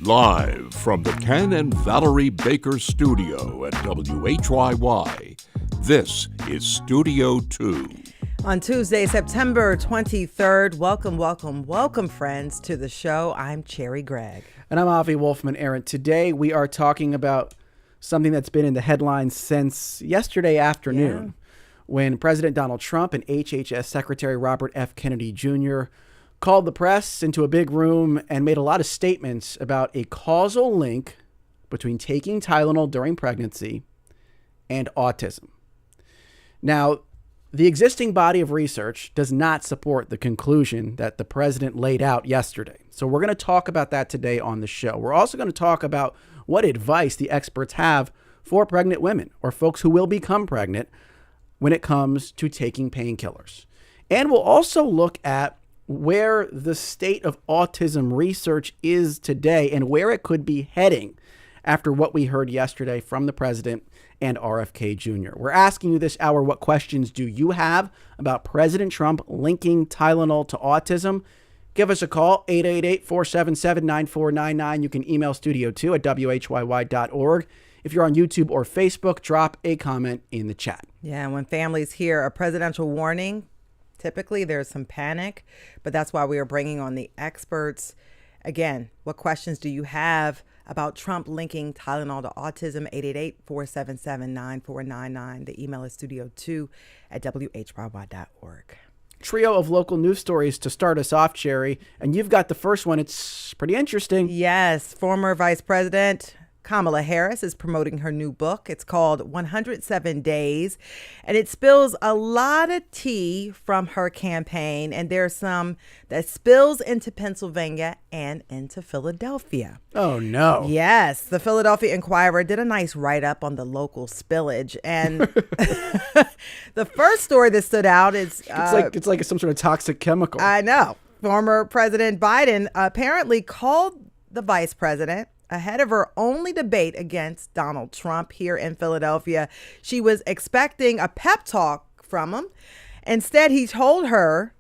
Live from the Ken and Valerie Baker studio at WHYY, this is Studio 2. On Tuesday, September 23rd, welcome, friends, to the show. I'm Cherry Gregg. And I'm Avi Wolfman-Arent. Today, we are talking about something that's been in the headlines since yesterday afternoon, when President Donald Trump and HHS Secretary Robert F. Kennedy Jr. called the press into a big room and made a lot of statements about a causal link between taking Tylenol during pregnancy and autism. Now, the existing body of research does not support the conclusion that the president laid out yesterday. So we're going to talk about that today on the show. We're also going to talk about what advice the experts have for pregnant women or folks who will become pregnant when it comes to taking painkillers. And we'll also look at where the state of autism research is today and where it could be heading after what we heard yesterday from the president and RFK Jr. We're asking you this hour, what questions do you have about President Trump linking Tylenol to autism? Give us a call, 888-477-9499. You can email studio2 at WHYY.org. If you're on YouTube or Facebook, drop a comment in the chat. Yeah, when families hear a presidential warning, typically there's some panic, but that's why we are bringing on the experts. Again, what questions do you have about Trump linking Tylenol to autism? 888-477-9499. The email is studio2 at WHYY.org. Trio of local news stories to start us off, Cherry. And you've got the first one. It's pretty interesting. Yes. Former Vice President Kamala Harris is promoting her new book. It's called 107 Days, and it spills a lot of tea from her campaign, and there's some that spills into Pennsylvania and into Philadelphia. Oh, no. Yes. The Philadelphia Inquirer did a nice write-up on the local spillage, and the first story that stood out is... It's like some sort of toxic chemical. I know. Former President Biden apparently called the vice president ahead of her only debate against Donald Trump here in Philadelphia. She was expecting a pep talk from him. Instead, he told her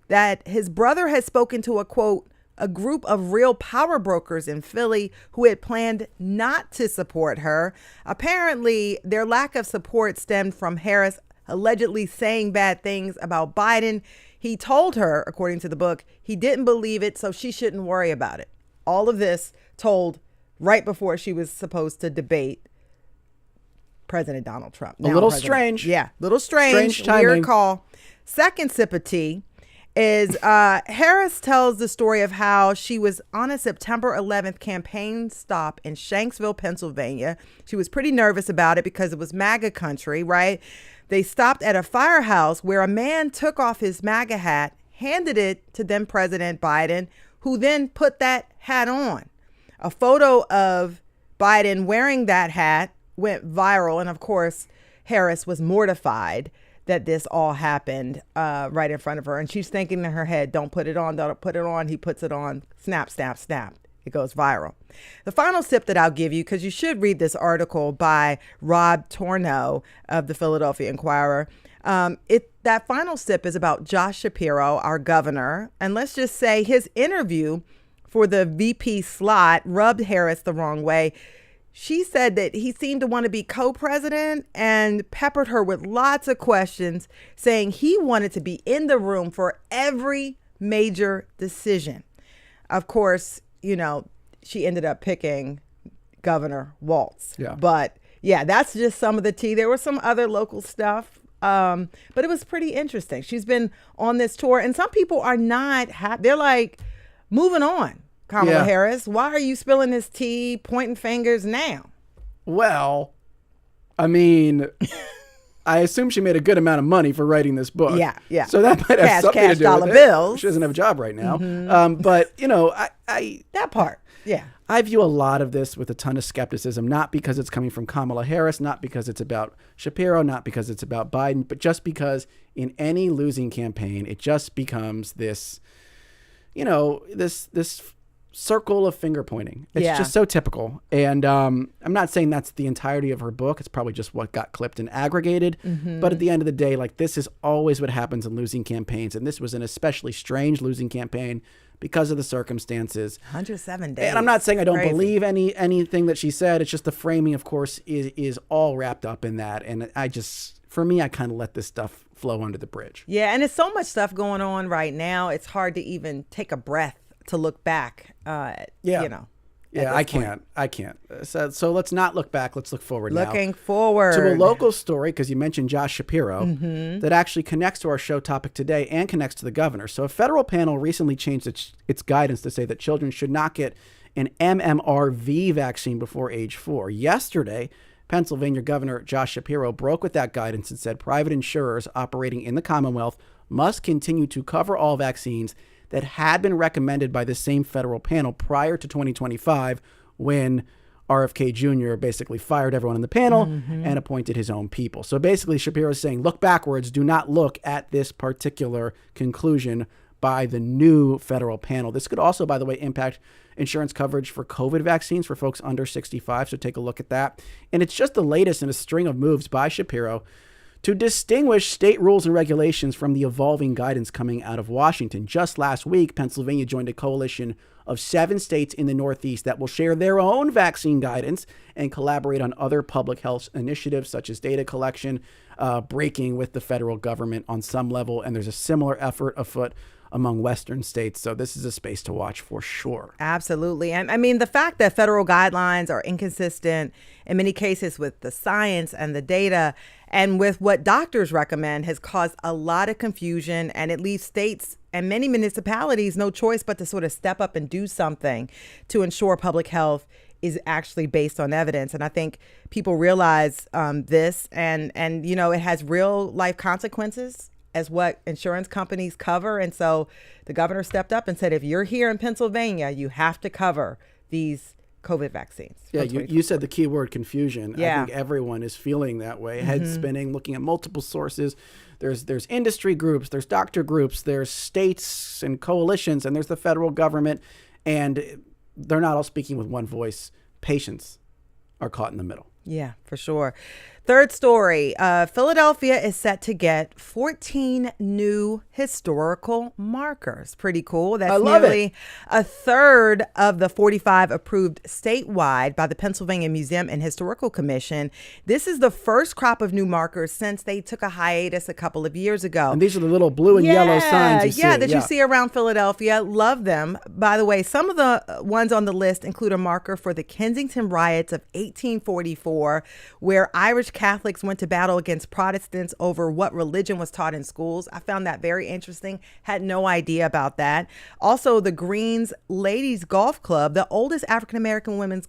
that his brother had spoken to a group of real power brokers in Philly who had planned not to support her. Apparently, their lack of support stemmed from Harris allegedly saying bad things about Biden. He told her, according to the book, he didn't believe it, so she shouldn't worry about it. All of this told right before she was supposed to debate President Donald Trump. A little strange. Yeah, little strange weird call. Second sip of tea is Harris tells the story of how she was on a September 11th campaign stop in Shanksville, Pennsylvania. She was pretty nervous about it because it was MAGA country, right? They stopped at a firehouse where a man took off his MAGA hat, handed it to then President Biden, who then put that hat on. A photo of Biden wearing that hat went viral. And of course, Harris was mortified that this all happened right in front of her. And she's thinking in her head, don't put it on, don't put it on. He puts it on, snap, snap, snap. It goes viral. The final sip that I'll give you, because you should read this article by Rob Torno of the Philadelphia Inquirer. That final sip is about Josh Shapiro, our governor. And let's just say his interview for the VP slot rubbed Harris the wrong way. She said that he seemed to want to be co-president and peppered her with lots of questions, saying he wanted to be in the room for every major decision. Of course, she ended up picking Governor Walz. Yeah. But yeah, that's just some of the tea. There was some other local stuff, but it was pretty interesting. She's been on this tour, and some people are not happy. They're like, moving on, Kamala Harris. Why are you spilling this tea, pointing fingers now? Well, I mean, I assume she made a good amount of money for writing this book. Yeah. So that might have something to do dollar with bills. it. She doesn't have a job right now. Mm-hmm. But, I that part, yeah. I view a lot of this with a ton of skepticism, not because it's coming from Kamala Harris, not because it's about Shapiro, not because it's about Biden, but just because in any losing campaign, it just becomes this, this circle of finger pointing. It's just so typical. And I'm not saying that's the entirety of her book. It's probably just what got clipped and aggregated. Mm-hmm. But at the end of the day, this is always what happens in losing campaigns. And this was an especially strange losing campaign because of the circumstances. 107 days. And I'm not saying I don't Crazy. believe anything that she said. It's just the framing, of course, is all wrapped up in that. And for me, I kind of let this stuff flow under the bridge. Yeah, and there's so much stuff going on right now. It's hard to even take a breath to look back. Yeah, I can't. So let's not look back. Let's look forward now. Looking forward. To a local story, because you mentioned Josh Shapiro, that actually connects to our show topic today and connects to the governor. So a federal panel recently changed its guidance to say that children should not get an MMRV vaccine before age 4. Yesterday, Pennsylvania Governor Josh Shapiro broke with that guidance and said private insurers operating in the Commonwealth must continue to cover all vaccines that had been recommended by the same federal panel prior to 2025, when RFK Jr. basically fired everyone in the panel and appointed his own people. So basically, Shapiro is saying, look backwards, do not look at this particular conclusion by the new federal panel. This could also, by the way, impact insurance coverage for COVID vaccines for folks under 65, so take a look at that. And it's just the latest in a string of moves by Shapiro to distinguish state rules and regulations from the evolving guidance coming out of Washington. Just last week, Pennsylvania joined a coalition of 7 states in the Northeast that will share their own vaccine guidance and collaborate on other public health initiatives such as data collection, breaking with the federal government on some level. And there's a similar effort afoot among Western states. So this is a space to watch for sure. Absolutely. And I mean, the fact that federal guidelines are inconsistent in many cases with the science and the data and with what doctors recommend has caused a lot of confusion, and it leaves states and many municipalities no choice but to sort of step up and do something to ensure public health is actually based on evidence. And I think people realize this and it has real life consequences as what insurance companies cover. And so the governor stepped up and said, if you're here in Pennsylvania, you have to cover these COVID vaccines. Yeah, you said the key word, confusion. Yeah. I think everyone is feeling that way. Head spinning, looking at multiple sources. There's industry groups, there's doctor groups, there's states and coalitions, and there's the federal government. And they're not all speaking with one voice. Patients are caught in the middle. Yeah, for sure. Third story, Philadelphia is set to get 14 new historical markers. Pretty cool. That's nearly a third of the 45 approved statewide by the Pennsylvania Museum and Historical Commission. This is the first crop of new markers since they took a hiatus a couple of years ago. And these are the little blue and yellow signs you see. That you see around Philadelphia. Love them. By the way, some of the ones on the list include a marker for the Kensington riots of 1844, where Irish Catholics went to battle against Protestants over what religion was taught in schools. I found that very interesting. Had no idea about that. Also, the Greens Ladies Golf Club, the oldest African-American women's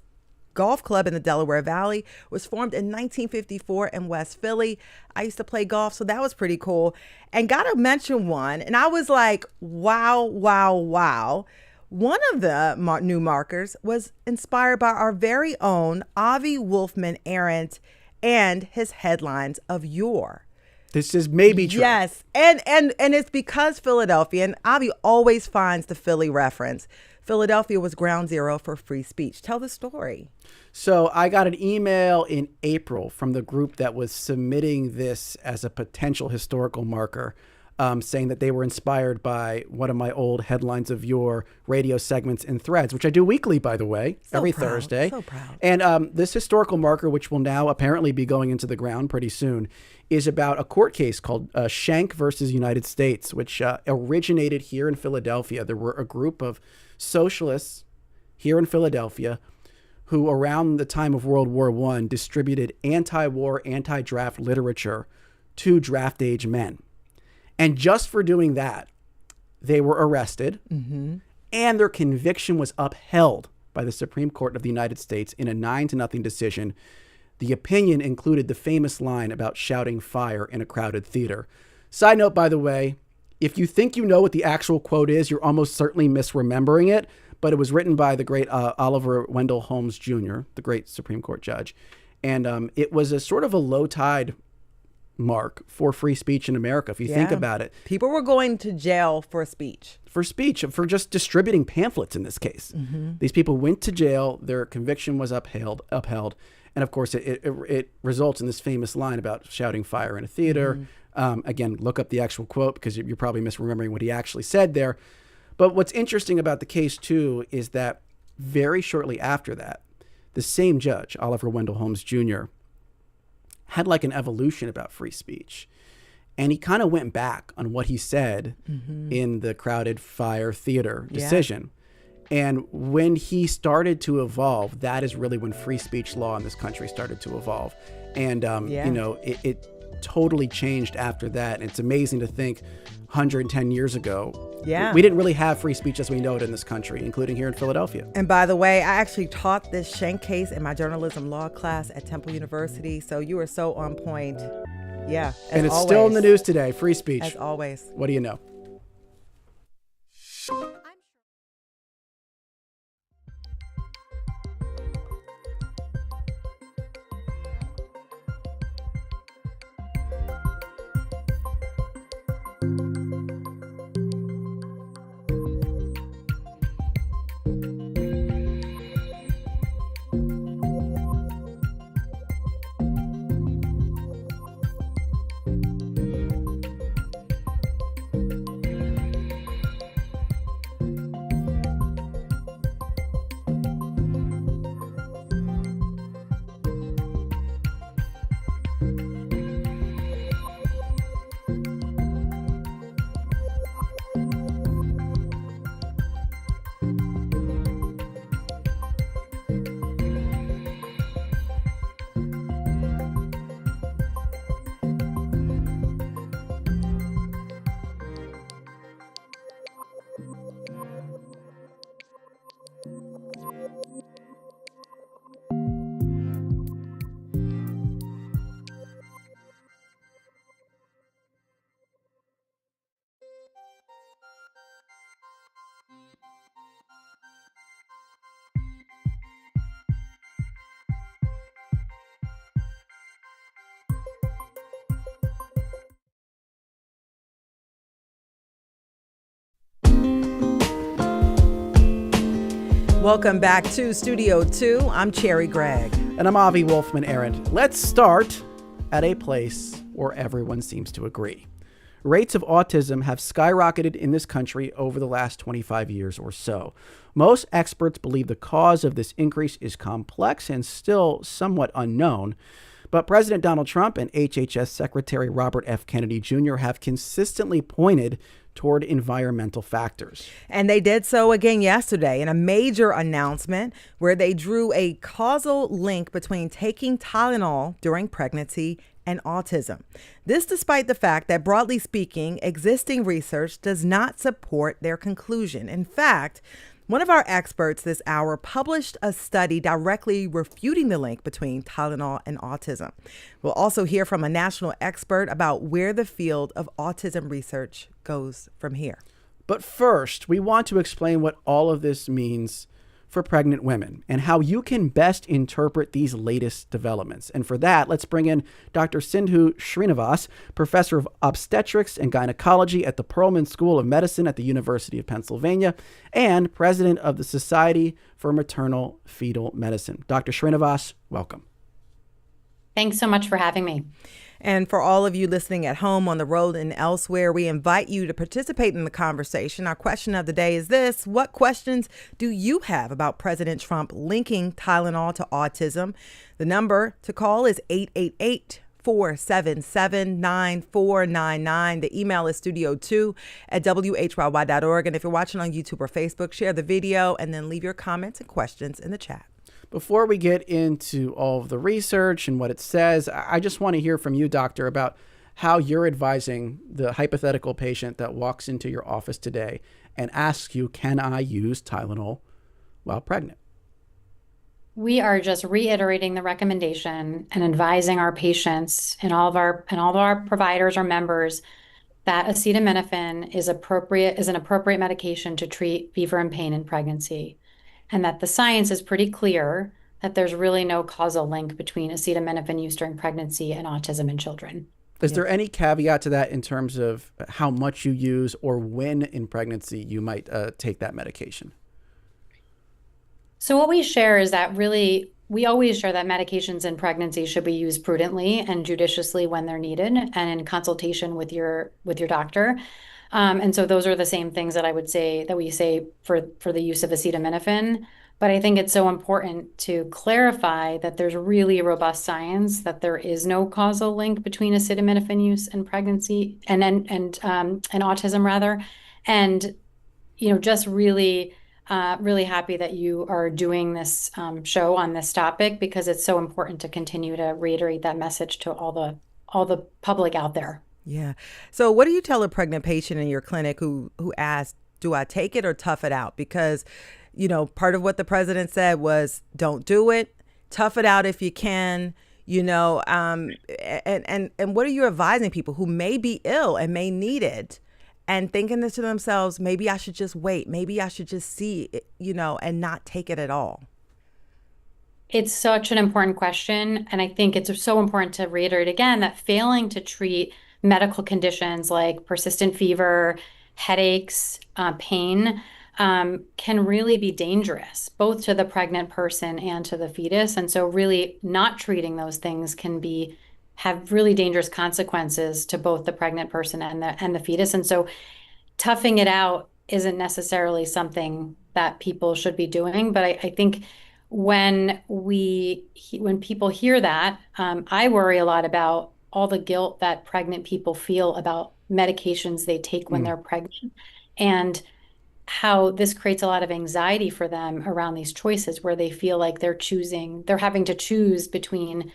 golf club in the Delaware Valley, was formed in 1954 in West Philly. I used to play golf, so that was pretty cool. And got to mention one, and I was like, wow, wow, wow. One of the new markers was inspired by our very own Avi Wolfman Arendt and his headlines of yore. This is maybe true. Yes. And it's because Philadelphia, and Avi always finds the Philly reference. Philadelphia was ground zero for free speech. Tell the story. So I got an email in April from the group that was submitting this as a potential historical marker, saying that they were inspired by one of my old headlines of your radio segments and threads, which I do weekly, by the way, every Thursday. So proud. And this historical marker, which will now apparently be going into the ground pretty soon, is about a court case called Schenck versus United States, which originated here in Philadelphia. There were a group of socialists here in Philadelphia who, around the time of World War I, distributed anti-war, anti-draft literature to draft-age men. And just for doing that, they were arrested, and their conviction was upheld by the Supreme Court of the United States in a 9-0 decision. The opinion included the famous line about shouting fire in a crowded theater. Side note, by the way, if you think you know what the actual quote is, you're almost certainly misremembering it, but it was written by the great Oliver Wendell Holmes Jr., the great Supreme Court judge. And it was a sort of a low tide mark for free speech in America, if you think about it. People were going to jail for speech. For just distributing pamphlets in this case. These people went to jail, their conviction was upheld, and of course it results in this famous line about shouting fire in a theater. Again, look up the actual quote because you're probably misremembering what he actually said there. But what's interesting about the case, too, is that very shortly after that, the same judge, Oliver Wendell Holmes Jr., had like an evolution about free speech. And he kind of went back on what he said in the Crowded Fire Theater decision. And when he started to evolve, that is really when free speech law in this country started to evolve. And, it totally changed after that. And it's amazing to think 110 years ago, we didn't really have free speech as we know it in this country, including here in Philadelphia. And by the way, I actually taught this Schenck case in my journalism law class at Temple University. So you are so on point. Yeah. And it's still in the news today, free speech. As always. What do you know? Welcome back to Studio 2. I'm Cherry Gregg. And I'm Avi Wolfman Arendt. Let's start at a place where everyone seems to agree. Rates of autism have skyrocketed in this country over the last 25 years or so. Most experts believe the cause of this increase is complex and still somewhat unknown. But President Donald Trump and HHS Secretary Robert F. Kennedy Jr. have consistently pointed toward environmental factors. And they did so again yesterday in a major announcement where they drew a causal link between taking Tylenol during pregnancy and autism. This despite the fact that, broadly speaking, existing research does not support their conclusion. In fact, one of our experts this hour published a study directly refuting the link between Tylenol and autism. We'll also hear from a national expert about where the field of autism research goes from here. But first, we want to explain what all of this means for pregnant women and how you can best interpret these latest developments. And for that, let's bring in Dr. Sindhu Srinivas, professor of obstetrics and gynecology at the Perelman School of Medicine at the University of Pennsylvania and president of the Society for Maternal Fetal Medicine. Dr. Srinivas, welcome. Thanks so much for having me. And for all of you listening at home, on the road, and elsewhere, we invite you to participate in the conversation. Our question of the day is this: what questions do you have about President Trump linking Tylenol to autism? The number to call is 888-477-9499. The email is studio2@whyy.org. And if you're watching on YouTube or Facebook, share the video and then leave your comments and questions in the chat. Before we get into all of the research and what it says, I just want to hear from you, doctor, about how you're advising the hypothetical patient that walks into your office today and asks you, can I use Tylenol while pregnant? We are just reiterating the recommendation and advising our patients and all of our providers or members that acetaminophen is an appropriate medication to treat fever and pain in pregnancy. And that the science is pretty clear that there's really no causal link between acetaminophen use during pregnancy and autism in children. Is there any caveat to that in terms of how much you use or when in pregnancy you might take that medication? So what we share is that we always share that medications in pregnancy should be used prudently and judiciously when they're needed and in consultation with your doctor. And so those are the same things that I would say that we say for the use of acetaminophen. But I think it's so important to clarify that there's really robust science that there is no causal link between acetaminophen use and pregnancy and autism rather. And just really really happy that you are doing this show on this topic because it's so important to continue to reiterate that message to all the public out there. Yeah. So what do you tell a pregnant patient in your clinic who asks, do I take it or tough it out? Because, part of what the president said was don't do it, tough it out if you can, and what are you advising people who may be ill and may need it and thinking this to themselves, maybe I should just wait, maybe I should just see it, and not take it at all? It's such an important question. And I think it's so important to reiterate again that failing to treat medical conditions like persistent fever, headaches, pain, can really be dangerous, both to the pregnant person and to the fetus. And so really not treating those things can have really dangerous consequences to both the pregnant person and the fetus. And so toughing it out isn't necessarily something that people should be doing. But I think when people hear that, I worry a lot about all the guilt that pregnant people feel about medications they take when they're pregnant, and how this creates a lot of anxiety for them around these choices where they feel like they're having to choose between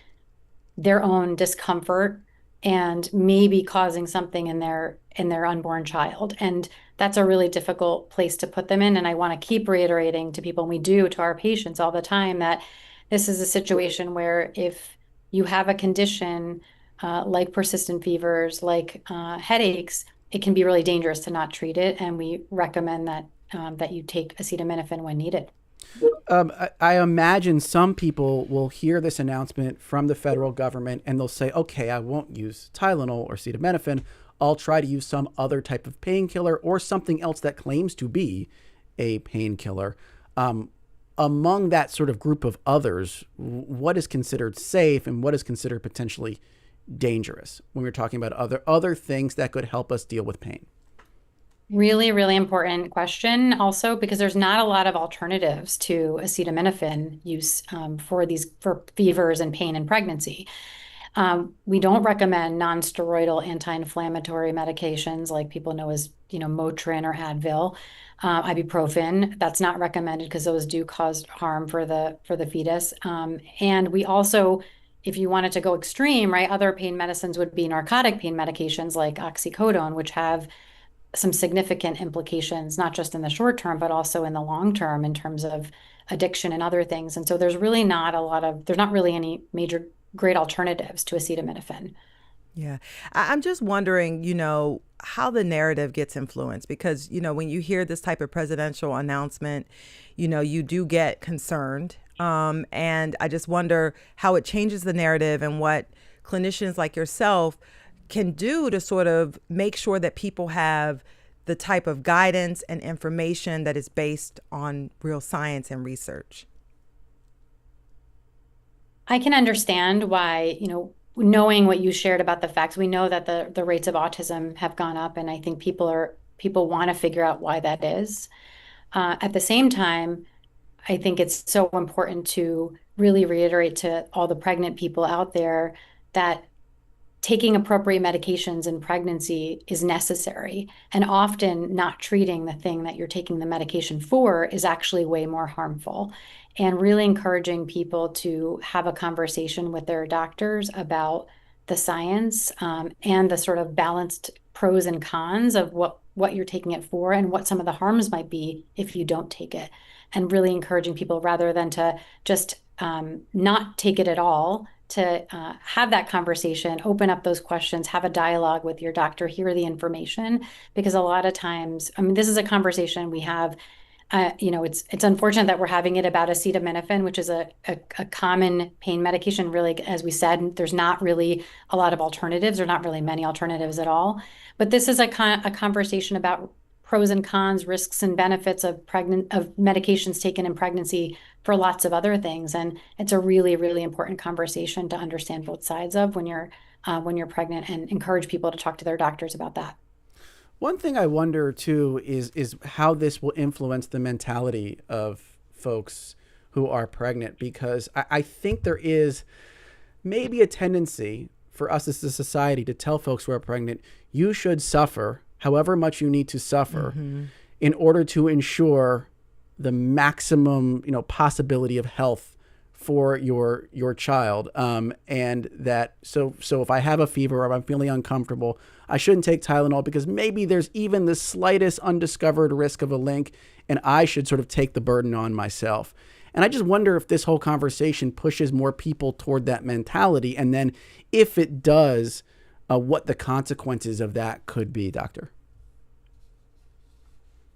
their own discomfort and maybe causing something in their unborn child. And that's a really difficult place to put them in. And I want to keep reiterating to people, and we do to our patients all the time, that this is a situation where if you have a condition like persistent fevers, like headaches, it can be really dangerous to not treat it. And we recommend that you take acetaminophen when needed. I imagine some people will hear this announcement from the federal government and they'll say, okay, I won't use Tylenol or acetaminophen. I'll try to use some other type of painkiller or something else that claims to be a painkiller. Among that sort of group of others, what is considered safe and what is considered potentially dangerous when we're talking about other things that could help us deal with pain? Really, really important question also, because there's not a lot of alternatives to acetaminophen use for fevers and pain in pregnancy. We don't recommend non-steroidal anti-inflammatory medications like people know as Motrin or Advil, ibuprofen. That's not recommended because those do cause harm for the fetus. And we also, if you wanted to go extreme, right, other pain medicines would be narcotic pain medications like oxycodone, which have some significant implications, not just in the short term, but also in the long term in terms of addiction and other things. And so there's not really any major great alternatives to acetaminophen. Yeah. I'm just wondering, how the narrative gets influenced because, when you hear this type of presidential announcement, you do get concerned. And I just wonder how it changes the narrative and what clinicians like yourself can do to sort of make sure that people have the type of guidance and information that is based on real science and research. I can understand why, knowing what you shared about the facts, we know that the rates of autism have gone up, and I think people want to figure out why that is. At the same time, I think it's so important to really reiterate to all the pregnant people out there that taking appropriate medications in pregnancy is necessary, and often not treating the thing that you're taking the medication for is actually way more harmful. And really encouraging people to have a conversation with their doctors about the science and the sort of balanced pros and cons of what you're taking it for and what some of the harms might be if you don't take it. And really encouraging people, rather than to just not take it at all, to have that conversation, open up those questions, have a dialogue with your doctor, hear the information. Because a lot of times, this is a conversation we have. It's unfortunate that we're having it about acetaminophen, which is a common pain medication. Really, as we said, there's not really a lot of alternatives, or not really many alternatives at all. But this is a conversation about pros and cons, risks and benefits of medications taken in pregnancy for lots of other things. And it's a really, really important conversation to understand both sides of when you're pregnant, and encourage people to talk to their doctors about that. One thing I wonder too is how this will influence the mentality of folks who are pregnant, because I think there is maybe a tendency for us as a society to tell folks who are pregnant, you should suffer however much you need to suffer in order to ensure the maximum, possibility of health for your child. And that, so if I have a fever or if I'm feeling uncomfortable, I shouldn't take Tylenol because maybe there's even the slightest undiscovered risk of a link, and I should sort of take the burden on myself. And I just wonder if this whole conversation pushes more people toward that mentality. And then if it does, what the consequences of that could be, Doctor.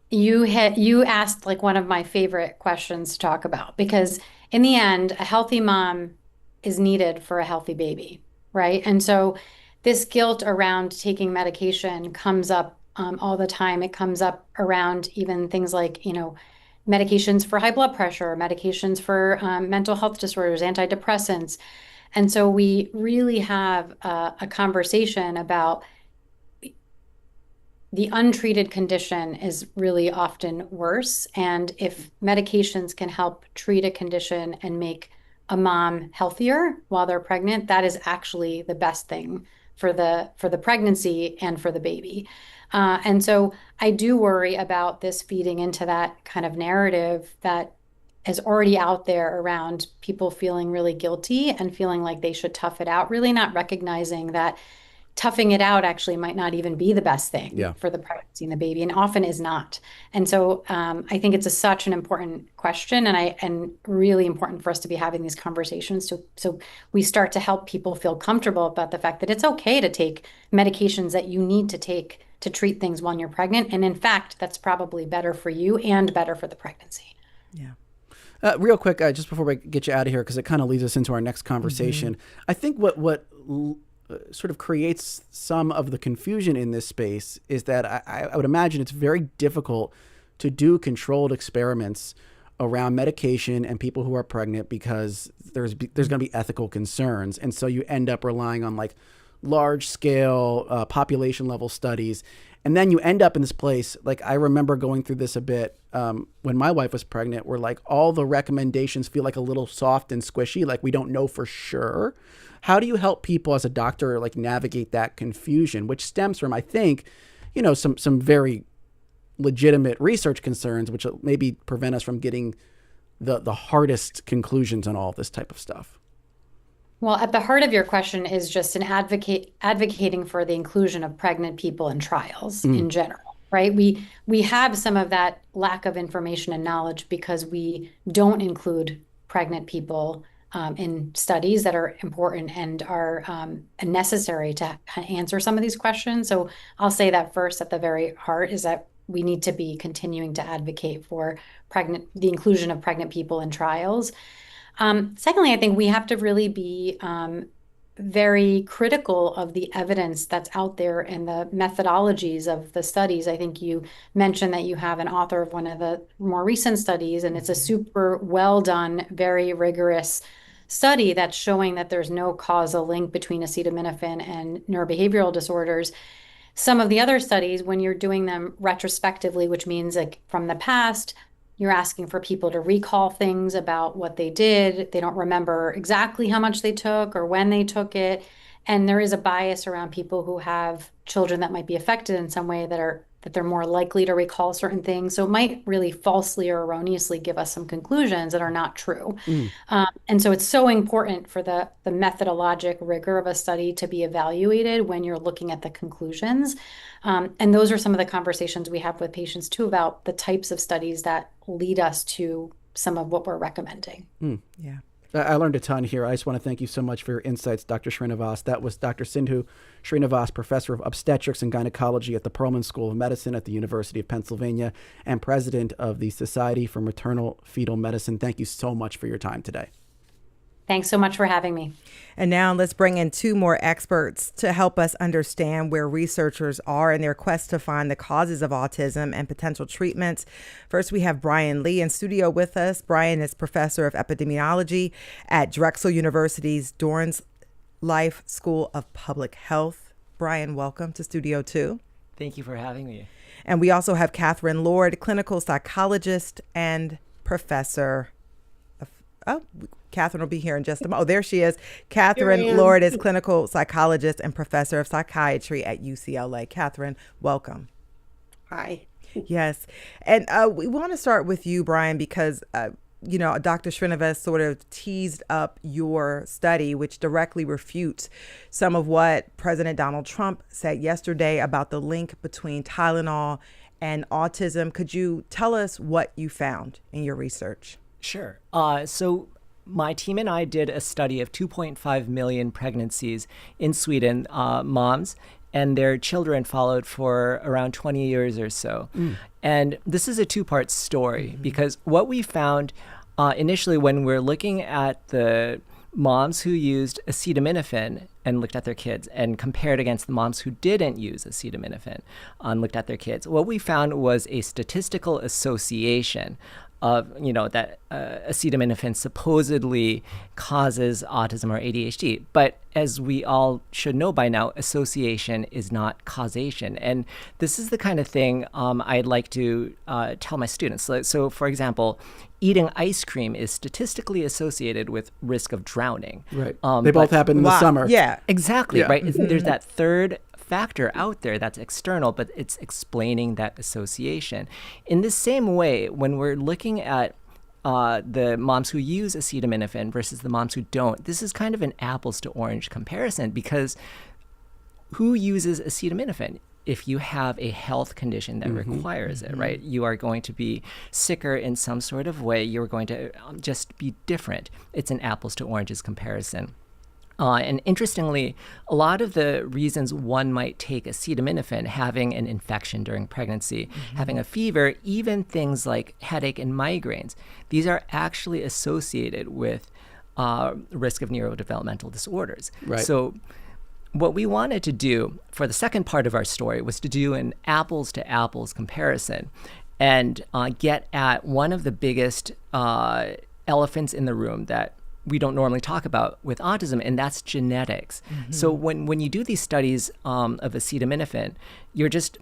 You asked like one of my favorite questions to talk about, because in the end, a healthy mom is needed for a healthy baby, right? And so this guilt around taking medication comes up all the time. It comes up around even things like, medications for high blood pressure, medications for mental health disorders, antidepressants. And so we really have a conversation about the untreated condition is really often worse. And if medications can help treat a condition and make a mom healthier while they're pregnant, that is actually the best thing for the pregnancy and for the baby. And so I do worry about this feeding into that kind of narrative that is already out there around people feeling really guilty and feeling like they should tough it out, really not recognizing that toughing it out actually might not even be the best thing for the pregnancy and the baby, and often is not. And so I think it's such an important question, and really important for us to be having these conversations so we start to help people feel comfortable about the fact that it's okay to take medications that you need to take to treat things when you're pregnant. And in fact, that's probably better for you and better for the pregnancy. Yeah. Real quick, just before we get you out of here, because it kind of leads us into our next conversation. I think what sort of creates some of the confusion in this space is that I would imagine it's very difficult to do controlled experiments around medication and people who are pregnant because there's going to be ethical concerns. And so you end up relying on like large scale population level studies. And then you end up in this place, like I remember going through this a bit when my wife was pregnant, where like all the recommendations feel like a little soft and squishy, like we don't know for sure. How do you help people as a doctor like navigate that confusion, which stems from, I think, some very legitimate research concerns, which maybe prevent us from getting the hardest conclusions on all of this type of stuff? Well, at the heart of your question is just advocating for the inclusion of pregnant people in trials in general, right? We have some of that lack of information and knowledge because we don't include pregnant people in studies that are important and are necessary to answer some of these questions. So I'll say that first at the very heart is that we need to be continuing to advocate for the inclusion of pregnant people in trials. Secondly, I think we have to really be very critical of the evidence that's out there and the methodologies of the studies. I think you mentioned that you have an author of one of the more recent studies, and it's a super well done, very rigorous study that's showing that there's no causal link between acetaminophen and neurobehavioral disorders. Some of the other studies, when you're doing them retrospectively, which means like from the past, you're asking for people to recall things about what they did. They don't remember exactly how much they took or when they took it. And there is a bias around people who have children that might be affected in some way that they're more likely to recall certain things. So it might really falsely or erroneously give us some conclusions that are not true. And so it's so important for the methodologic rigor of a study to be evaluated when you're looking at the conclusions. And those are some of the conversations we have with patients too about the types of studies that lead us to some of what we're recommending. Yeah. I learned a ton here. I just want to thank you so much for your insights, Dr. Srinivas. That was Dr. Sindhu Srinivas, Professor of Obstetrics and Gynecology at the Perelman School of Medicine at the University of Pennsylvania and President of the Society for Maternal Fetal Medicine. Thank you so much for your time today. Thanks so much for having me. And now let's bring in two more experts to help us understand where researchers are in their quest to find the causes of autism and potential treatments. First, we have Brian Lee in studio with us. Brian is professor of epidemiology at Drexel University's Dorrance Life School of Public Health. Brian, welcome to Studio 2. Thank you for having me. And we also have Catherine Lord, clinical psychologist and professor of, Catherine will be here in just a moment. Oh, there she is. Catherine Lord is clinical psychologist and professor of psychiatry at UCLA. Catherine, welcome. Hi. Yes. And we want to start with you, Brian, because, Dr. Srinivas sort of teased up your study, which directly refutes some of what President Donald Trump said yesterday about the link between Tylenol and autism. Could you tell us what you found in your research? Sure. So my team and I did a study of 2.5 million pregnancies in Sweden, moms, and their children followed for around 20 years or so. And this is a two-part story because what we found initially when we're looking at the moms who used acetaminophen and looked at their kids and compared against the moms who didn't use acetaminophen and looked at their kids, what we found was a statistical association of, that acetaminophen supposedly causes autism or ADHD. But as we all should know by now, association is not causation. And this is the kind of thing I'd like to tell my students. So, for example, eating ice cream is statistically associated with risk of drowning. Right. They both happen in the summer. Yeah. Exactly, right? There's that third factor out there that's external, but it's explaining that association. In the same way, when we're looking at the moms who use acetaminophen versus the moms who don't, this is kind of an apples to orange comparison because who uses acetaminophen? If you have a health condition that requires it, right? You are going to be sicker in some sort of way. You're going to just be different. It's an apples to oranges comparison. And interestingly, a lot of the reasons one might take acetaminophen, having an infection during pregnancy, having a fever, even things like headache and migraines, these are actually associated with risk of neurodevelopmental disorders. Right. So what we wanted to do for the second part of our story was to do an apples to apples comparison and get at one of the biggest elephants in the room that we don't normally talk about with autism, and that's genetics. So when you do these studies of acetaminophen, you're just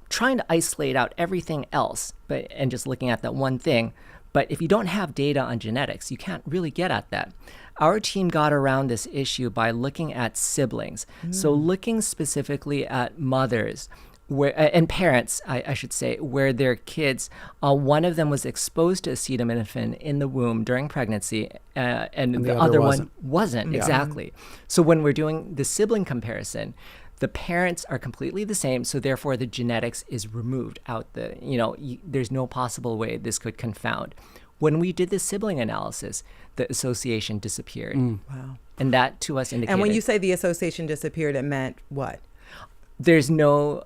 trying to isolate out everything else and just looking at that one thing. But if you don't have data on genetics, you can't really get at that. Our team got around this issue by looking at siblings. So looking specifically at mothers and parents, I should say, where their kids, one of them was exposed to acetaminophen in the womb during pregnancy, and the other one wasn't. Yeah. Exactly. So when we're doing the sibling comparison, the parents are completely the same, so therefore the genetics is removed out. There's no possible way this could confound. When we did the sibling analysis, the association disappeared. Wow. And that to us indicated. And when you say the association disappeared, it meant what? There's no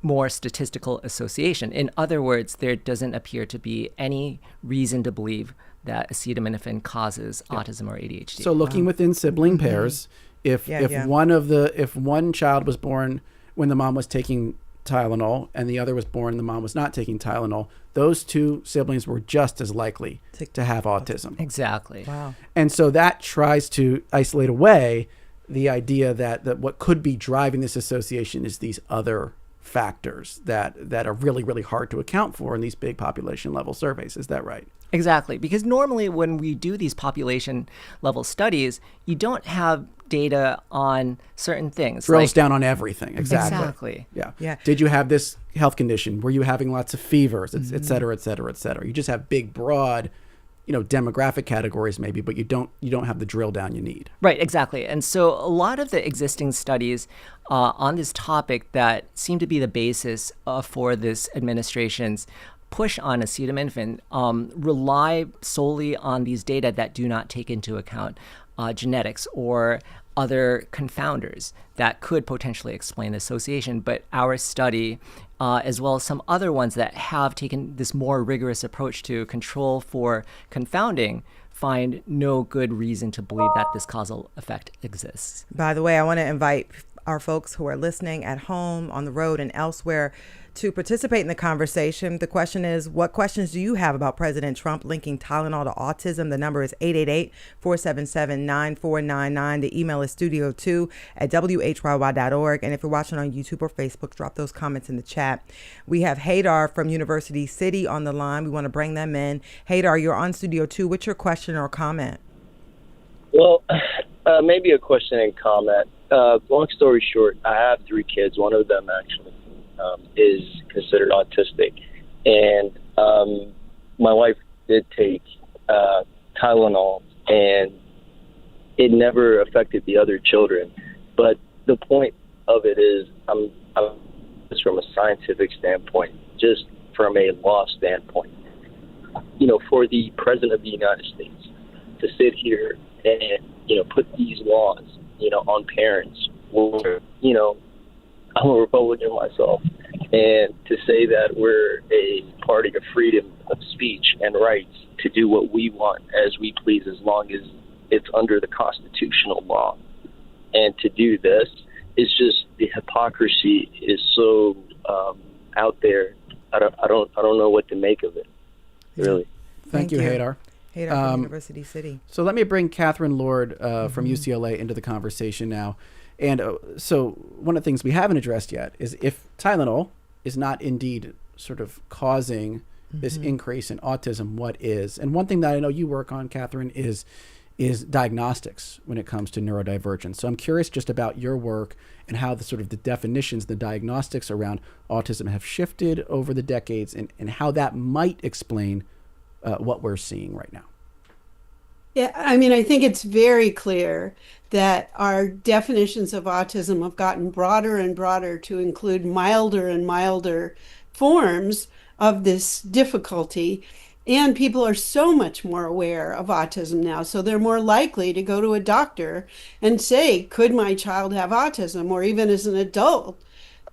more statistical association. In other words, there doesn't appear to be any reason to believe that acetaminophen causes autism or ADHD. So looking within sibling pairs, if one child was born when the mom was taking Tylenol and the other was born the mom was not taking Tylenol, those two siblings were just as likely to have autism. Exactly. Wow. And so that tries to isolate away the idea that what could be driving this association is these other factors that are really, really hard to account for in these big population level surveys. Is that right? Exactly. Because normally when we do these population level studies, you don't have data on certain things. Drills down on everything. Exactly. Yeah. Did you have this health condition? Were you having lots of fevers, et cetera, et cetera, et cetera? You just have big, broad, demographic categories maybe, but you don't have the drill down you need. Right, exactly. And so a lot of the existing studies on this topic that seem to be the basis for this administration's push on acetaminophen rely solely on these data that do not take into account genetics or other confounders that could potentially explain the association. But our study, as well as some other ones that have taken this more rigorous approach to control for confounding, find no good reason to believe that this causal effect exists. By the way, I want to invite our folks who are listening at home, on the road, and elsewhere to participate in the conversation. The question is, what questions do you have about President Trump linking Tylenol to autism? The number is 888-477-9499. The email is studio2@whyy.org. And if you're watching on YouTube or Facebook, drop those comments in the chat. We have Haydar from University City on the line. We want to bring them in. Haydar, you're on Studio 2. What's your question or comment? Well, maybe a question and comment. Long story short, I have 3 kids. One of them actually is considered autistic. And my wife did take Tylenol, and it never affected the other children. But the point of it is, I'm just from a scientific standpoint, just from a law standpoint, for the President of the United States to sit here and, put these laws, on parents, or, I'm a Republican myself, and to say that we're a party of freedom of speech and rights to do what we want as we please, as long as it's under the constitutional law. And to do this, it's just, the hypocrisy is so out there. I don't know what to make of it, really. Thank you, Haydar. Haydar from University City. So let me bring Catherine Lord from UCLA into the conversation now. And so one of the things we haven't addressed yet is if Tylenol is not indeed sort of causing this increase in autism, what is? And one thing that I know you work on, Catherine, is diagnostics when it comes to neurodivergence. So I'm curious just about your work and how the sort of the definitions, the diagnostics around autism have shifted over the decades, and how that might explain what we're seeing right now. Yeah, I mean, I think it's very clear that our definitions of autism have gotten broader and broader to include milder and milder forms of this difficulty. And people are so much more aware of autism now. So they're more likely to go to a doctor and say, could my child have autism? Or even as an adult,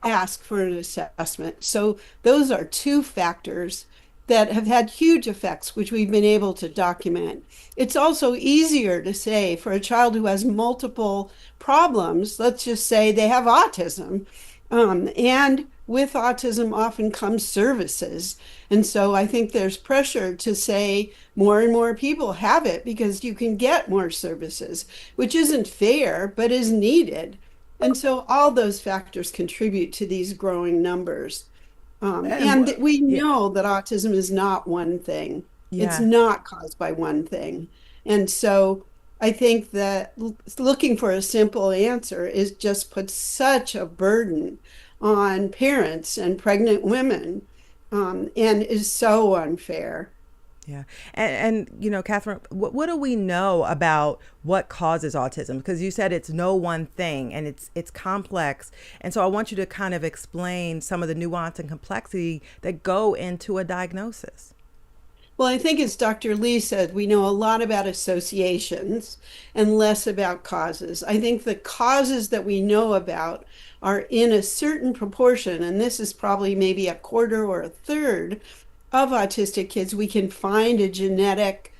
ask for an assessment. So those are 2 factors that have had huge effects, which we've been able to document. It's also easier to say for a child who has multiple problems, let's just say they have autism, and with autism often comes services. And so I think there's pressure to say more and more people have it because you can get more services, which isn't fair, but is needed. And so all those factors contribute to these growing numbers. And we know that autism is not one thing. Yeah. It's not caused by one thing. And so I think that looking for a simple answer is just put such a burden on parents and pregnant women, and is so unfair. Yeah. And Catherine, what do we know about what causes autism? Because you said it's no one thing, and it's complex. And so I want you to kind of explain some of the nuance and complexity that go into a diagnosis. Well, I think as Dr. Lee said, we know a lot about associations and less about causes. I think the causes that we know about are in a certain proportion, and this is probably maybe a quarter or a third of autistic kids, we can find a genetic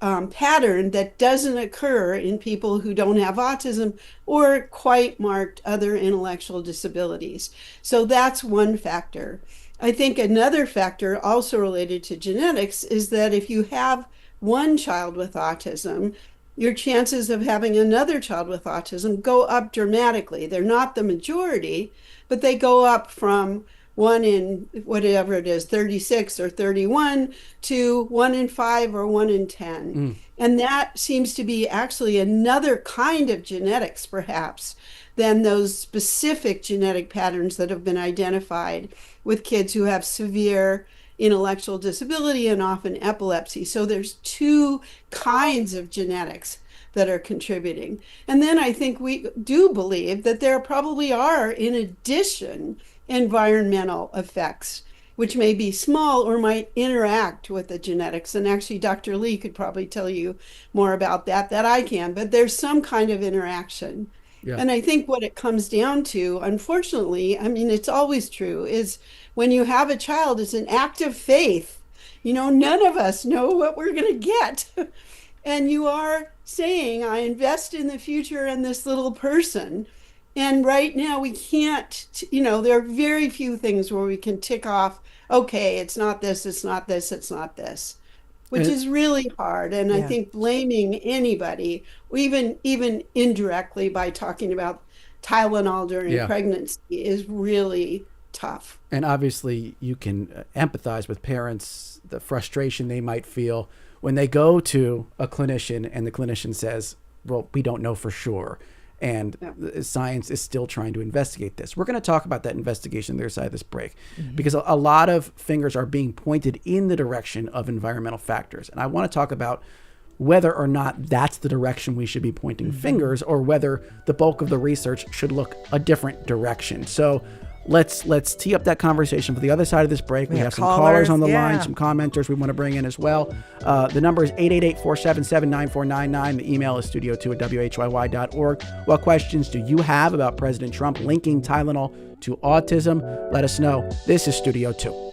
pattern that doesn't occur in people who don't have autism or quite marked other intellectual disabilities. So that's one factor. I think another factor also related to genetics is that if you have one child with autism, your chances of having another child with autism go up dramatically. They're not the majority, but they go up from 1 in whatever it is, 36 or 31 to 1 in 5 or 1 in 10. And that seems to be actually another kind of genetics, perhaps, than those specific genetic patterns that have been identified with kids who have severe intellectual disability and often epilepsy. So there's 2 kinds of genetics that are contributing. And then I think we do believe that there probably are, in addition, environmental effects, which may be small or might interact with the genetics. And actually, Dr. Lee could probably tell you more about that than I can, but there's some kind of interaction. Yeah. And I think what it comes down to, unfortunately, I mean, it's always true, is when you have a child, it's an act of faith. None of us know what we're going to get. And you are saying, I invest in the future in this little person. And right now we can't, there are very few things where we can tick off, okay, it's not this, it's not this, it's not this, which is really hard. And I think blaming anybody, even indirectly by talking about Tylenol during pregnancy, is really tough. And obviously you can empathize with parents, the frustration they might feel when they go to a clinician and the clinician says, well, we don't know for sure. And science is still trying to investigate this. We're going to talk about that investigation on the other side of this break, because a lot of fingers are being pointed in the direction of environmental factors. And I want to talk about whether or not that's the direction we should be pointing fingers, or whether the bulk of the research should look a different direction. So let's tee up that conversation for the other side of this break. We have some callers on the line, some commenters we want to bring in as well. The number is 888-477-9499. The email is studio2@whyy.org. What questions do you have about President Trump linking Tylenol to autism? Let us know. This is Studio 2.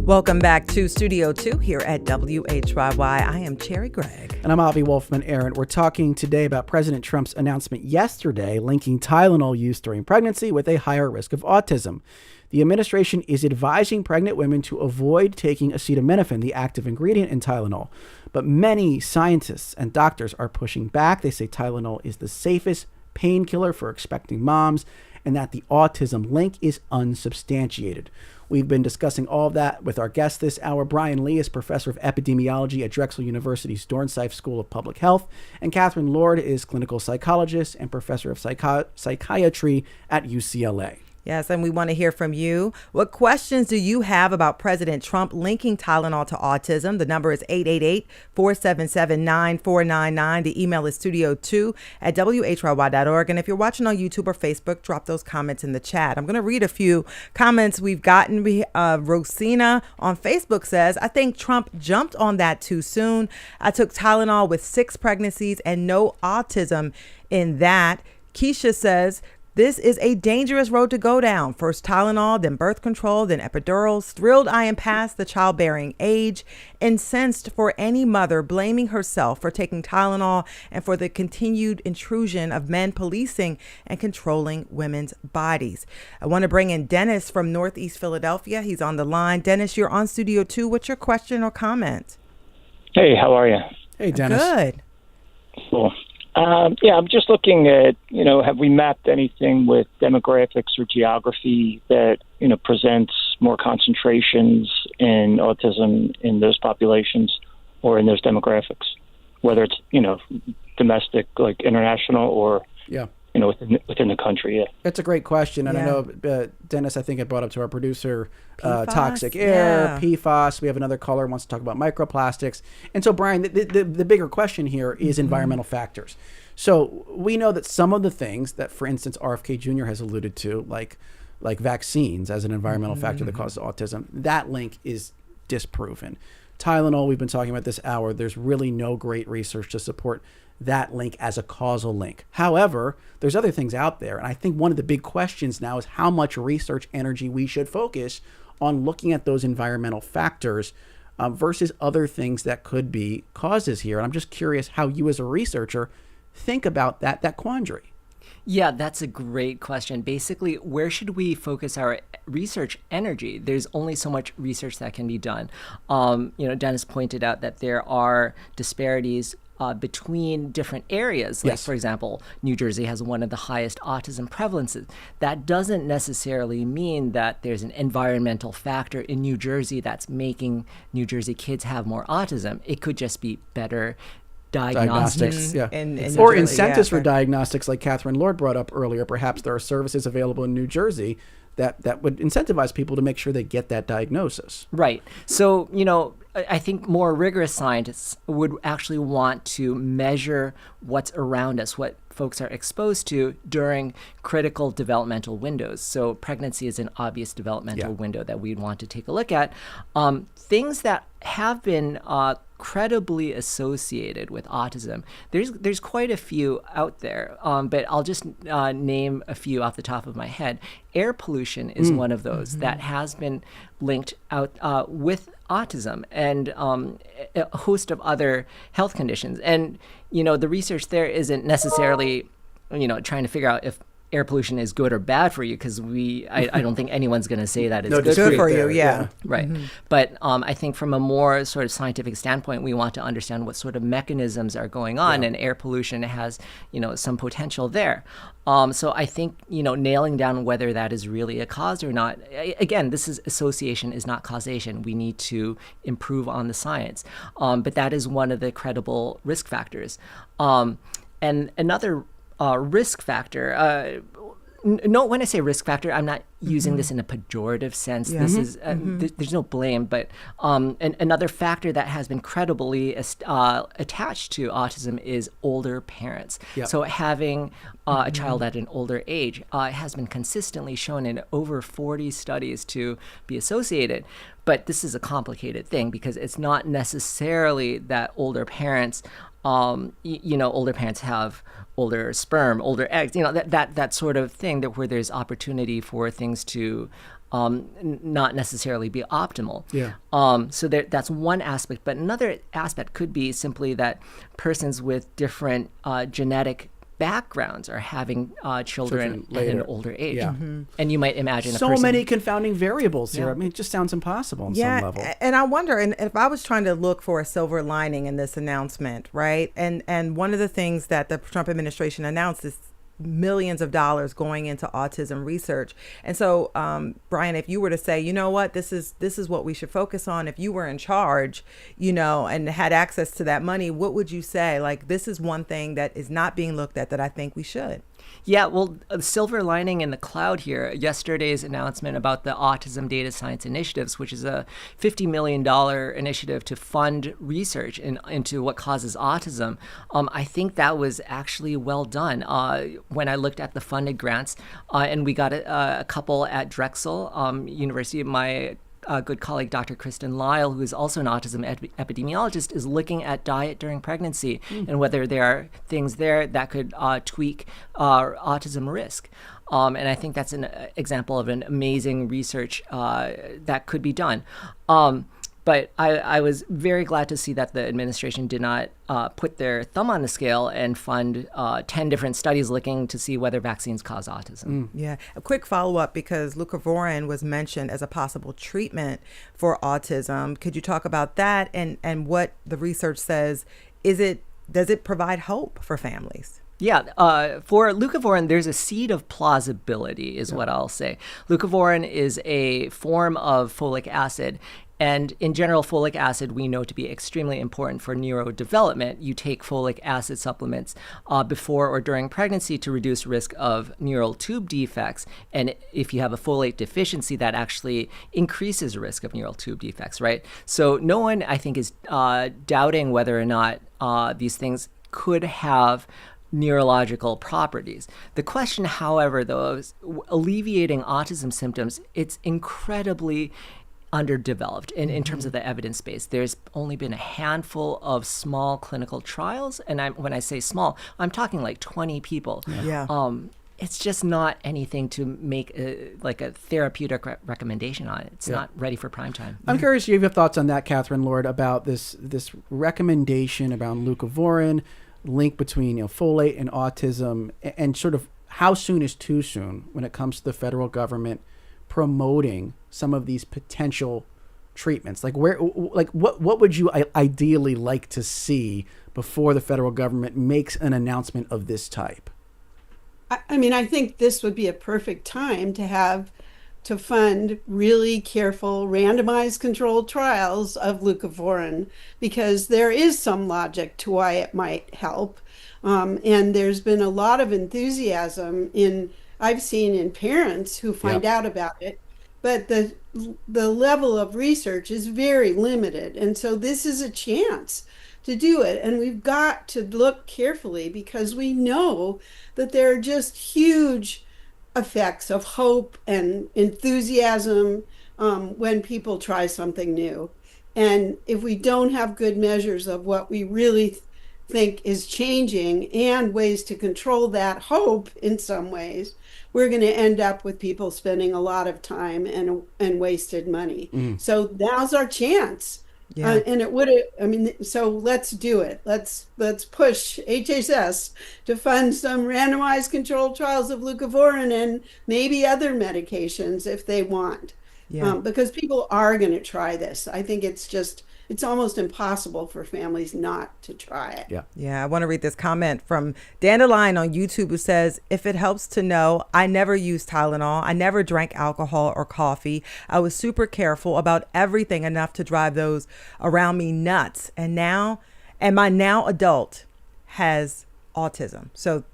Welcome back to Studio 2 here at WHYY. I am Cherry Gregg. And I'm Avi Wolfman-Arent. We're talking today about President Trump's announcement yesterday linking Tylenol use during pregnancy with a higher risk of autism. The administration is advising pregnant women to avoid taking acetaminophen, the active ingredient in Tylenol. But many scientists and doctors are pushing back. They say Tylenol is the safest painkiller for expecting moms, and that the autism link is unsubstantiated. We've been discussing all of that with our guest this hour. Brian Lee is professor of epidemiology at Drexel University's Dornsife School of Public Health, and Catherine Lord is clinical psychologist and professor of psychiatry at UCLA. Yes, and we want to hear from you. What questions do you have about President Trump linking Tylenol to autism? The number is 888-477-9499. The email is studio2@whyy.org. And if you're watching on YouTube or Facebook, drop those comments in the chat. I'm going to read a few comments we've gotten. Rosina on Facebook says, I think Trump jumped on that too soon. I took Tylenol with 6 pregnancies and no autism in that. Keisha says, this is a dangerous road to go down. First Tylenol, then birth control, then epidurals. Thrilled I am past the childbearing age. Incensed for any mother blaming herself for taking Tylenol and for the continued intrusion of men policing and controlling women's bodies. I want to bring in Dennis from Northeast Philadelphia. He's on the line. Dennis, you're on Studio 2. What's your question or comment? Hey, how are you? Hey, Dennis. Good. Cool. I'm just looking at, have we mapped anything with demographics or geography that, presents more concentrations in autism in those populations or in those demographics, whether it's, domestic, like international or, within the country. Yeah. That's a great question. And I know, Dennis, I think it brought up to our producer, toxic air, PFAS. We have another caller who wants to talk about microplastics. And so, Brian, the bigger question here is environmental factors. So we know that some of the things that, for instance, RFK Jr. has alluded to, like vaccines as an environmental factor that causes autism, that link is disproven. Tylenol, we've been talking about this hour, there's really no great research to support that link as a causal link. However, there's other things out there. And I think one of the big questions now is how much research energy we should focus on looking at those environmental factors versus other things that could be causes here. And I'm just curious how you as a researcher think about that quandary. Yeah, that's a great question. Basically, where should we focus our research energy? There's only so much research that can be done. Dennis pointed out that there are disparities between different areas. Like, for example, New Jersey has one of the highest autism prevalences. That doesn't necessarily mean that there's an environmental factor in New Jersey that's making New Jersey kids have more autism. It could just be better diagnostics. Or incentives for diagnostics, like Catherine Lord brought up earlier. Perhaps there are services available in New Jersey that would incentivize people to make sure they get that diagnosis. Right. So, I think more rigorous scientists would actually want to measure what's around us, what folks are exposed to during critical developmental windows. So pregnancy is an obvious developmental window that we'd want to take a look at. Things that have been credibly associated with autism. There's quite a few out there, but I'll just name a few off the top of my head. Air pollution is one of those that has been linked out with autism and a host of other health conditions. And, the research there isn't necessarily, trying to figure out if air pollution is good or bad for you, because I don't think anyone's going to say that it's good for you. Yeah. Right. But I think from a more sort of scientific standpoint, we want to understand what sort of mechanisms are going on, and air pollution has, some potential there. So I think, nailing down whether that is really a cause or not, again, this is association is not causation. We need to improve on the science. But that is one of the credible risk factors. And another risk factor. When I say risk factor, I'm not using this in a pejorative sense. This is there's no blame, but another factor that has been credibly attached to autism is older parents. So having a child at an older age has been consistently shown in over 40 studies to be associated. But this is a complicated thing because it's not necessarily that older parents older parents have older sperm, older eggs, that sort of thing, that where there's opportunity for things to not necessarily be optimal. So that's one aspect. But another aspect could be simply that persons with different genetic backgrounds are having children at an older age. And you might imagine many confounding variables here. I mean, it just sounds impossible on some level. And I wonder, and if I was trying to look for a silver lining in this announcement, right? And one of the things that the Trump administration announced is millions of dollars going into autism research. And so, Brian, if you were to say, you know what, this is what we should focus on, if you were in charge, and had access to that money, what would you say? Like, this is one thing that is not being looked at that I think we should. Yeah, well, a silver lining in the cloud here, yesterday's announcement about the Autism Data Science Initiatives, which is a $50 million initiative to fund research into what causes autism. I think that was actually well done. When I looked at the funded grants, and we got a couple at Drexel University, my good colleague, Dr. Kristen Lyle, who is also an autism epidemiologist, is looking at diet during pregnancy and whether there are things there that could tweak autism risk. And I think that's an example of an amazing research that could be done. But I was very glad to see that the administration did not put their thumb on the scale and fund 10 different studies looking to see whether vaccines cause autism. Yeah. A quick follow-up, because leucovorin was mentioned as a possible treatment for autism. Could you talk about that and what the research says? Does it provide hope for families? Yeah, for leucovorin, there's a seed of plausibility is what I'll say. Leucovorin is a form of folic acid. And in general, folic acid we know to be extremely important for neurodevelopment. You take folic acid supplements before or during pregnancy to reduce risk of neural tube defects. And if you have a folate deficiency, that actually increases risk of neural tube defects, right? So no one, I think, is doubting whether or not these things could have neurological properties. The question, however, though, is alleviating autism symptoms, it's incredibly underdeveloped in terms of the evidence base. There's only been a handful of small clinical trials. And when I say small, I'm talking like 20 people. Yeah. It's just not anything to make like a therapeutic recommendation on it. It's not ready for prime time. I'm curious, you have thoughts on that, Catherine Lord, about this recommendation about leucovorin, link between folate and autism, and sort of how soon is too soon when it comes to the federal government promoting some of these potential treatments? Like what would you ideally like to see before the federal government makes an announcement of this type? I mean, I think this would be a perfect time to fund really careful randomized controlled trials of leucovorin, because there is some logic to why it might help. And there's been a lot of enthusiasm I've seen in parents who find out about it, but the level of research is very limited. And so this is a chance to do it. And we've got to look carefully, because we know that there are just huge effects of hope and enthusiasm when people try something new. And if we don't have good measures of what we really think is changing and ways to control that hope in some ways, we're going to end up with people spending a lot of time and wasted money. So now's our chance. Yeah. And it would, so let's do it. Let's push HHS to fund some randomized controlled trials of leucovorin and maybe other medications if they want. Yeah. Because people are going to try this. I think it's almost impossible for families not to try it. Yeah. Yeah. I want to read this comment from Dandelion on YouTube, who says, if it helps to know, I never used Tylenol. I never drank alcohol or coffee. I was super careful about everything, enough to drive those around me nuts. And my now adult has autism. So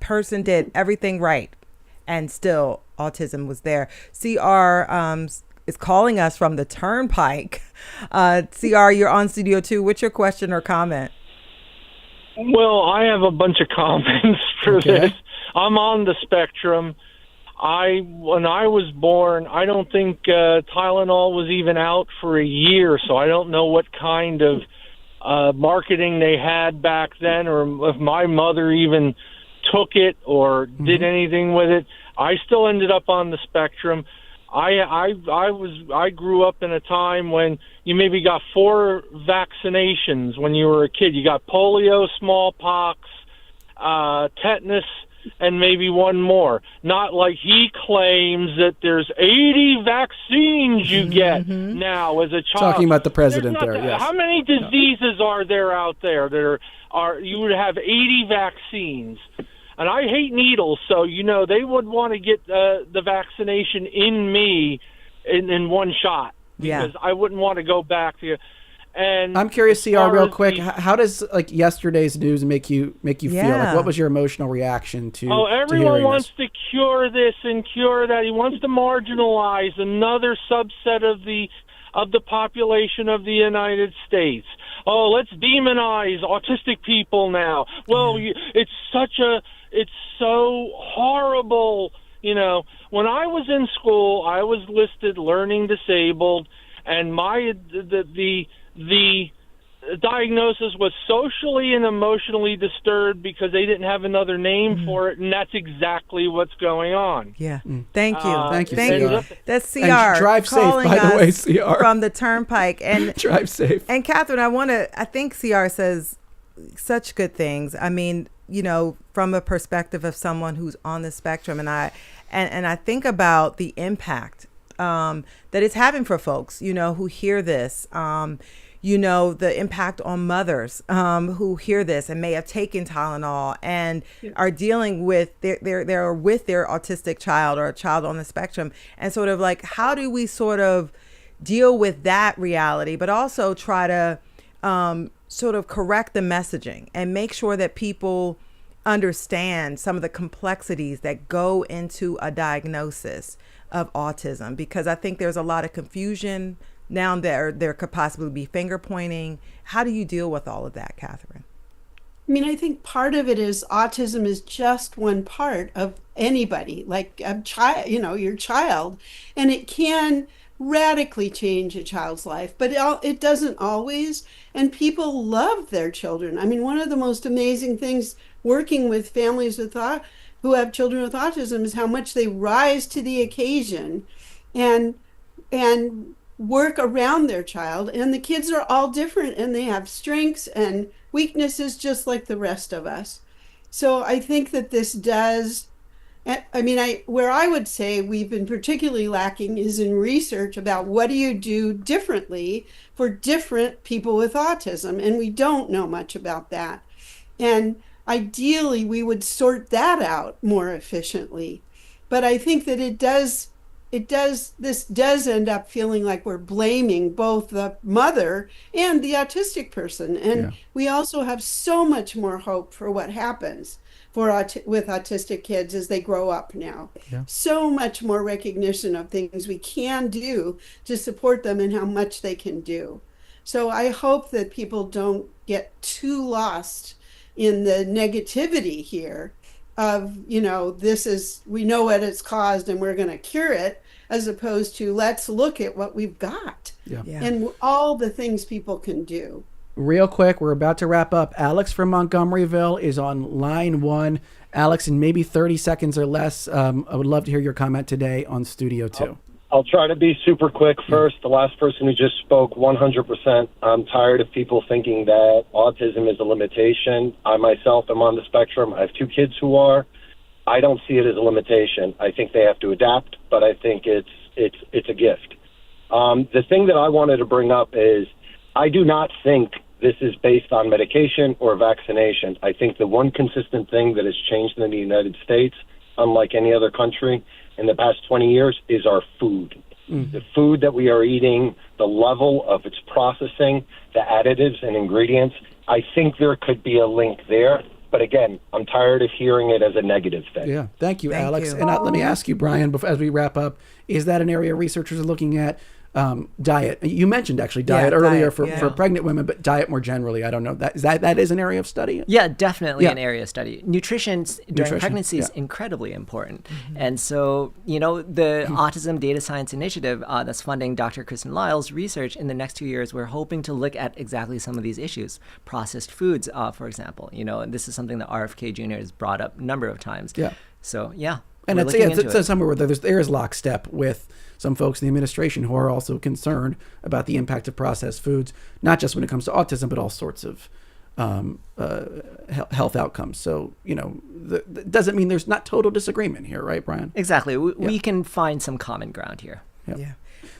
person did everything right, and still autism was there. CR is calling us from the Turnpike. CR, you're on Studio 2. What's your question or comment? Well, I have a bunch of comments for this. I'm on the spectrum. When I was born, I don't think Tylenol was even out for a year, so I don't know what kind of marketing they had back then, or if my mother even took it or did anything with it. I still ended up on the spectrum. I grew up in a time when you maybe got 4 vaccinations when you were a kid. You got polio, smallpox, tetanus, and maybe one more. Not like he claims that there's 80 vaccines you get now as a child. Talking about the president there, yes. How many diseases are there out there that you would have 80 vaccines? And I hate needles, so, they would want to get the vaccination in me in one shot. Because I wouldn't want to go back to you. And I'm curious, CR, real quick, how does yesterday's news make you feel? Like, what was your emotional reaction to? Oh, everyone wants to cure this and cure that. He wants to marginalize another subset of the population of the United States. Oh, let's demonize autistic people now. Well, it's so horrible. When I was in school, I was listed learning disabled, and the diagnosis was socially and emotionally disturbed because they didn't have another name for it, and that's exactly what's going on. Yeah. Thank you. Thank you. That's CR. And drive safe, by the way, CR. From the Turnpike. And drive safe. And Catherine, I think CR says such good things. I mean, from a perspective of someone who's on the spectrum, and I think about the impact that it's having for folks, who hear this. The impact on mothers who hear this and may have taken Tylenol and are dealing with they're with their autistic child or a child on the spectrum, and sort of like, how do we sort of deal with that reality, but also try to sort of correct the messaging and make sure that people understand some of the complexities that go into a diagnosis of autism, because I think there's a lot of confusion. Now there could possibly be finger pointing. How do you deal with all of that, Catherine? I mean, I think part of it is autism is just one part of anybody, like a child, your child, and it can radically change a child's life, but it doesn't always. And people love their children. I mean, one of the most amazing things working with families who have children with autism is how much they rise to the occasion and work around their child. And the kids are all different, and they have strengths and weaknesses just like the rest of us. So I think that this does. I mean, where I would say we've been particularly lacking is in research about what do you do differently for different people with autism, and we don't know much about that. And ideally, we would sort that out more efficiently. But I think that this does end up feeling like we're blaming both the mother and the autistic person. And we also have so much more hope for what happens with autistic kids as they grow up now. So much more recognition of things we can do to support them and how much they can do. So I hope that people don't get too lost in the negativity here of, we know what it's caused and we're going to cure it, as opposed to let's look at what we've got and all the things people can do. Real quick, we're about to wrap up. Alex from Montgomeryville is on line 1. Alex, in maybe 30 seconds or less, I would love to hear your comment today on Studio 2. I'll try to be super quick first. The last person who just spoke, 100%. I'm tired of people thinking that autism is a limitation. I myself am on the spectrum. I have 2 kids who are. I don't see it as a limitation. I think they have to adapt, but I think it's a gift. The thing that I wanted to bring up is I do not think this is based on medication or vaccination. I think the one consistent thing that has changed in the United States, unlike any other country, in the past 20 years is our food. The food that we are eating, the level of its processing, the additives and ingredients, I think there could be a link there. But again, I'm tired of hearing it as a negative thing. Yeah, thank you, Alex. And let me ask you, Brian, as we wrap up, is that an area researchers are looking at? Diet. You mentioned actually diet earlier for pregnant women, but diet more generally. I don't know. That is an area of study? Yeah, definitely an area of study. Nutrition during pregnancy is incredibly important. And so, the Autism Data Science Initiative that's funding Dr. Kristen Lyle's research in the next 2 years, we're hoping to look at exactly some of these issues. Processed foods, for example. And this is something that RFK Jr. has brought up a number of times. Yeah. So, and it's somewhere where there is lockstep with some folks in the administration who are also concerned about the impact of processed foods, not just when it comes to autism, but all sorts of health outcomes. So, that doesn't mean there's not total disagreement here, right, Brian? Exactly. We can find some common ground here. Yeah.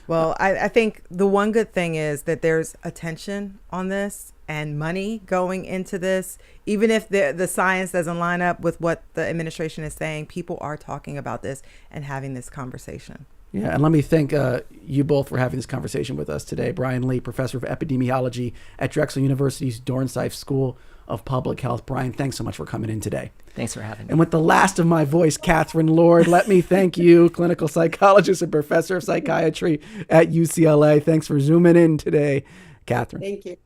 Well, I think the one good thing is that there's attention on this and money going into this. Even if the science doesn't line up with what the administration is saying, people are talking about this and having this conversation. Yeah, and let me thank you both for having this conversation with us today. Brian Lee, professor of epidemiology at Drexel University's Dornsife School of Public Health. Brian, thanks so much for coming in today. Thanks for having me. And with the last of my voice, Catherine Lord, let me thank you, clinical psychologist and professor of psychiatry at UCLA. Thanks for zooming in today, Catherine. Thank you.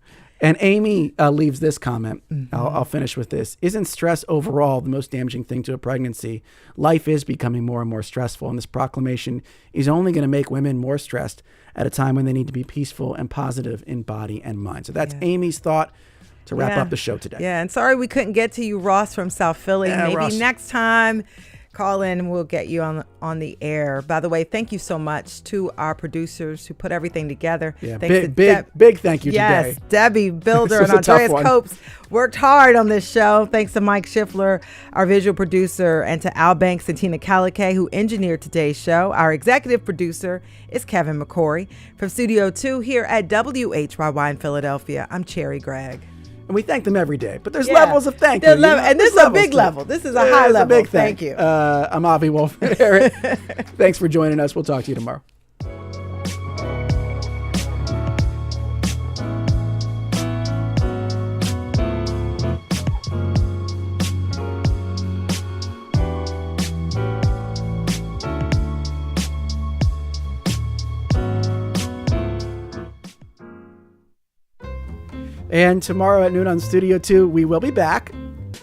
And Amy leaves this comment. I'll finish with this. Isn't stress overall the most damaging thing to a pregnancy? Life is becoming more and more stressful, and this proclamation is only going to make women more stressed at a time when they need to be peaceful and positive in body and mind. So that's Amy's thought to wrap up the show today. Yeah, and sorry we couldn't get to you, Ross from South Philly. Maybe Ross, next time. Call in and we'll get you on the air. By the way, thank you so much to our producers who put everything together. Yeah, big thank you today. Yes, Debbie Builder and Andreas Copes worked hard on this show. Thanks to Mike Schiffler, our visual producer, and to Al Banks and Tina Calicay, who engineered today's show. Our executive producer is Kevin McCory. From Studio 2 here at WHYY in Philadelphia, I'm Cherry Gregg. And we thank them every day. But there's levels of thank you. And this is a big level. This is a high level. A big thank you. I'm Avi Wolf. Thanks for joining us. We'll talk to you tomorrow. And tomorrow at noon on Studio 2, we will be back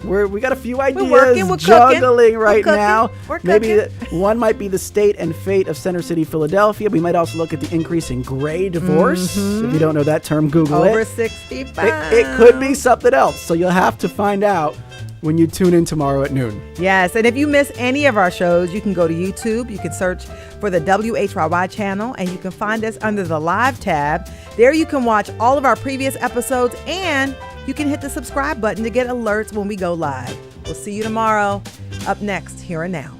We got a few ideas working, we're juggling cooking, right we're cooking, now. we're Maybe cooking. one might be the state and fate of Center City, Philadelphia. We might also look at the increase in gray divorce. If you don't know that term, Google Over it. 65. It could be something else. So you'll have to find out when you tune in tomorrow at noon. Yes, and if you miss any of our shows, you can go to YouTube. You can search for the WHYY channel, and you can find us under the Live tab. There you can watch all of our previous episodes, and you can hit the subscribe button to get alerts when we go live. We'll see you tomorrow. Up next, Here and Now.